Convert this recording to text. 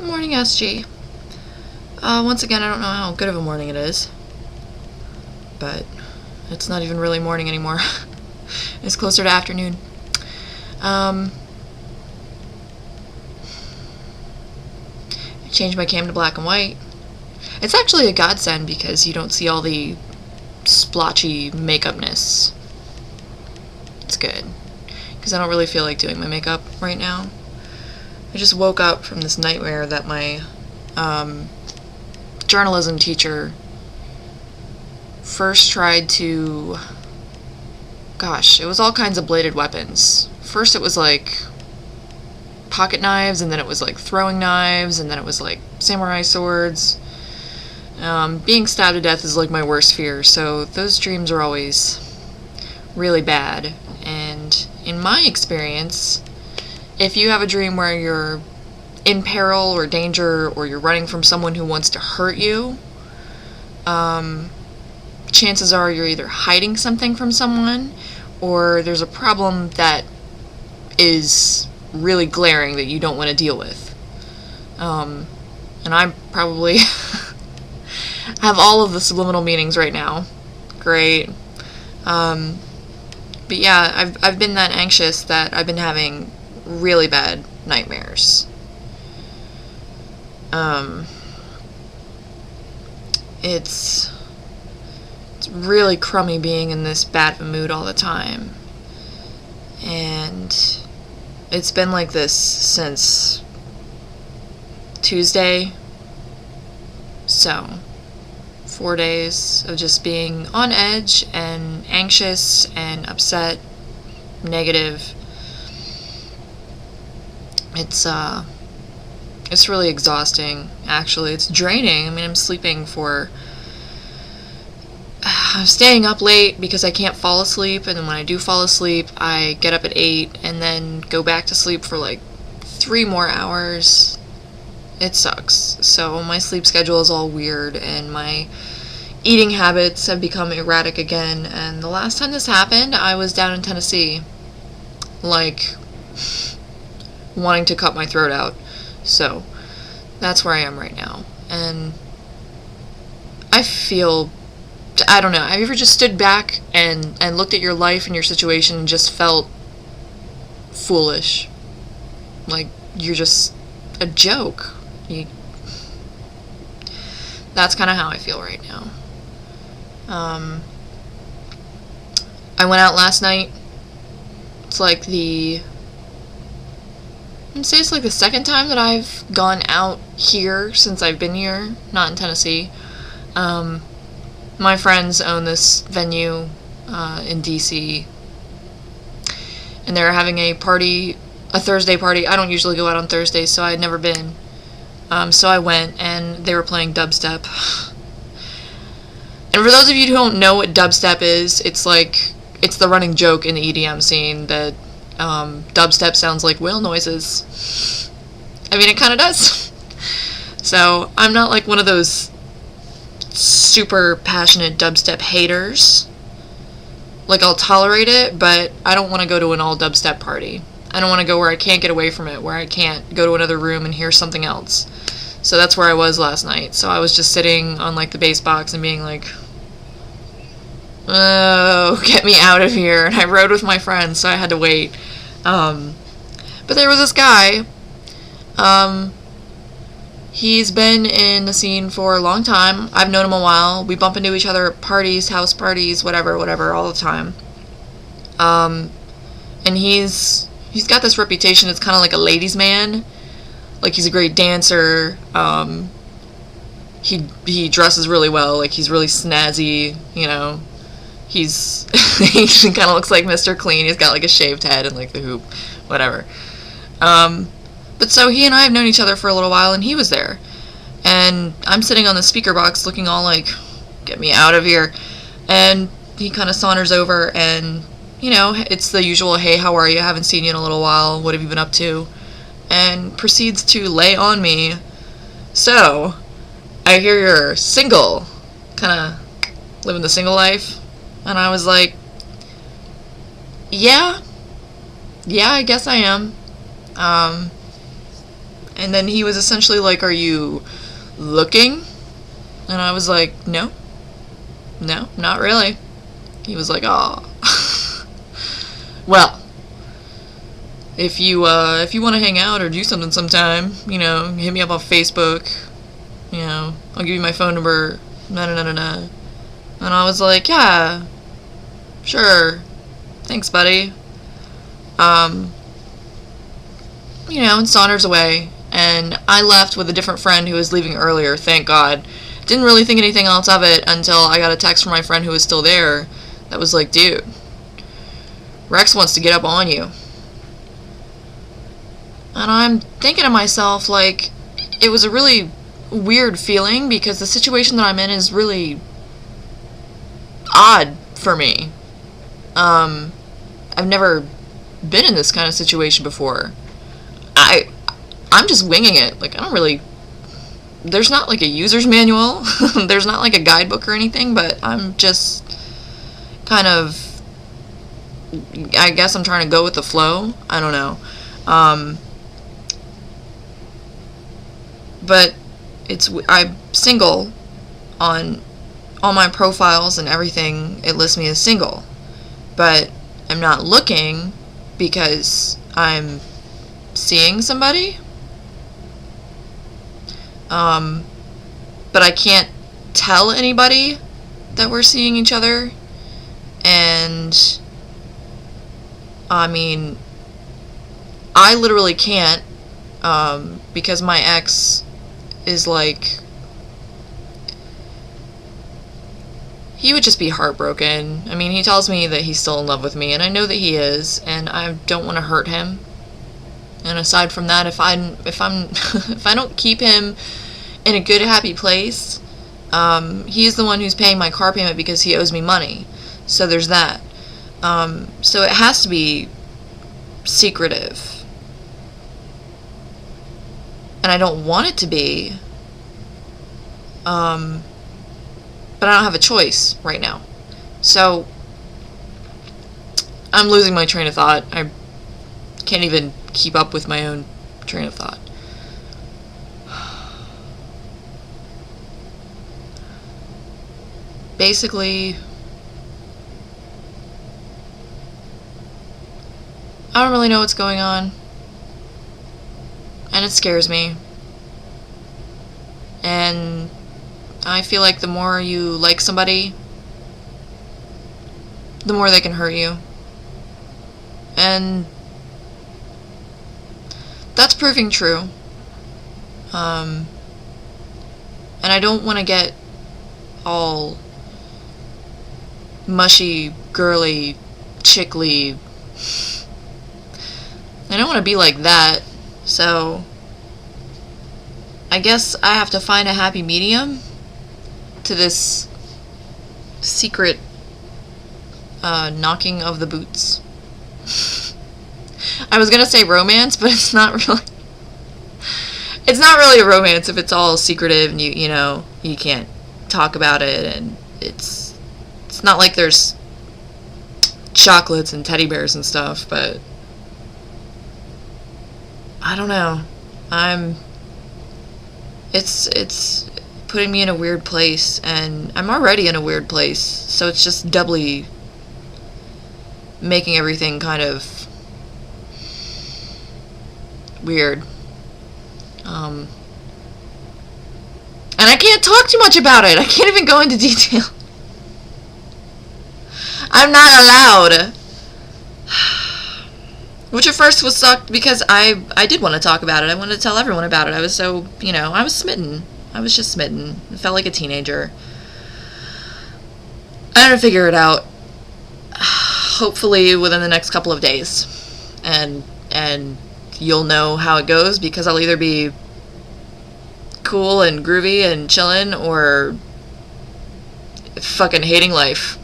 Morning, SG. Once again, I don't know how good of a morning it is, but it's not even really morning anymore. It's closer to afternoon. I changed my cam to black and white. It's actually a godsend because you don't see all the splotchy makeupness. It's good, because I don't really feel like doing my makeup right now. I just woke up from this nightmare that my journalism teacher first tried to... Gosh, it was all kinds of bladed weapons. First it was like pocket knives, and then it was like throwing knives, and then it was like samurai swords. Being stabbed to death is like my worst fear, so those dreams are always really bad. And in my experience, if you have a dream where you're in peril or danger, or you're running from someone who wants to hurt you, chances are you're either hiding something from someone, or there's a problem that is really glaring that you don't want to deal with. And I probably have all of the subliminal meanings right now. Great. But yeah, I've been that anxious that I've been having really bad nightmares. It's really crummy being in this bad of a mood all the time. And it's been like this since Tuesday. So, 4 days of just being on edge and anxious and upset, negative. It's really exhausting, actually. It's draining. I mean, I'm staying up late because I can't fall asleep, and then when I do fall asleep, I get up at 8 and then go back to sleep for like 3 more hours. It sucks. So my sleep schedule is all weird, and my eating habits have become erratic again, and the last time this happened, I was down in Tennessee, like, wanting to cut my throat out. So that's where I am right now, and I don't know, have you ever just stood back and looked at your life and your situation and just felt foolish? Like, you're just a joke. That's kind of how I feel right now. I went out last night. It's like I'd say it's like the second time that I've gone out here since I've been here, not in Tennessee. My friends own this venue in DC, and they're having a Thursday party. I don't usually go out on Thursdays, so I had never been. So I went, and they were playing dubstep. And for those of you who don't know what dubstep is, it's the running joke in the EDM scene that dubstep sounds like whale noises. I mean, it kind of does. So I'm not like one of those super passionate dubstep haters. Like, I'll tolerate it, but I don't want to go to an all dubstep party. I don't want to go where I can't get away from it, where I can't go to another room and hear something else. So that's where I was last night. So I was just sitting on like the bass box and being like, oh, get me out of here. And I rode with my friends, so I had to wait. But there was this guy. He's been in the scene for a long time. I've known him a while. We bump into each other at parties, house parties, whatever, all the time. And he's got this reputation. It's kind of like a ladies' man. Like, he's a great dancer. He dresses really well. Like, he's really snazzy, you know. He kind of looks like Mr. Clean. He's got like a shaved head and like the hoop, whatever. But so he and I have known each other for a little while, and he was there. And I'm sitting on the speaker box looking all like, get me out of here. And he kind of saunters over, and, you know, it's the usual, hey, how are you? Haven't seen you in a little while. What have you been up to? And proceeds to lay on me. So, I hear you're single. Kind of living the single life. And I was like, yeah, I guess I am. And then he was essentially like, "Are you looking?" And I was like, "No, not really." He was like, "Aw." Well, if you want to hang out or do something sometime, hit me up on Facebook. I'll give you my phone number. No. And I was like, "Yeah, sure. Thanks, buddy." And saunters away. And I left with a different friend who was leaving earlier, thank God. Didn't really think anything else of it until I got a text from my friend who was still there that was like, "Dude, Rex wants to get up on you." And I'm thinking to myself, like, it was a really weird feeling because the situation that I'm in is really odd for me. I've never been in this kind of situation before. I'm just winging it. Like, I don't really... There's not, like, a user's manual. There's not, like, a guidebook or anything, but I'm just kind of... I guess I'm trying to go with the flow. I don't know. But I'm single on all my profiles and everything. It lists me as single. But I'm not looking because I'm seeing somebody. But I can't tell anybody that we're seeing each other. And I mean, I literally can't, because my ex is like, he would just be heartbroken. I mean, he tells me that he's still in love with me, and I know that he is, and I don't want to hurt him. And aside from that, if I don't keep him in a good, happy place, he's the one who's paying my car payment because he owes me money. So there's that. So it has to be secretive. And I don't want it to be. But I don't have a choice right now. So I'm losing my train of thought. I can't even keep up with my own train of thought. Basically, I don't really know what's going on, and it scares me. And I feel like the more you like somebody, the more they can hurt you. And that's proving true. And I don't want to get all mushy, girly, chickly. I don't want to be like that. So I guess I have to find a happy medium to this secret knocking of the boots. I was gonna say romance, but it's not really. It's not really a romance if it's all secretive and you can't talk about it, and it's not like there's chocolates and teddy bears and stuff, but I don't know. It's putting me in a weird place, and I'm already in a weird place, so it's just doubly making everything kind of weird. And I can't talk too much about it. I can't even go into detail. I'm not allowed. Which at first was sucked because I did want to talk about it. I wanted to tell everyone about it. I was so, I was smitten. I was just smitten. I felt like a teenager. I'm gonna figure it out. Hopefully within the next couple of days. And you'll know how it goes, because I'll either be cool and groovy and chillin', or fucking hating life.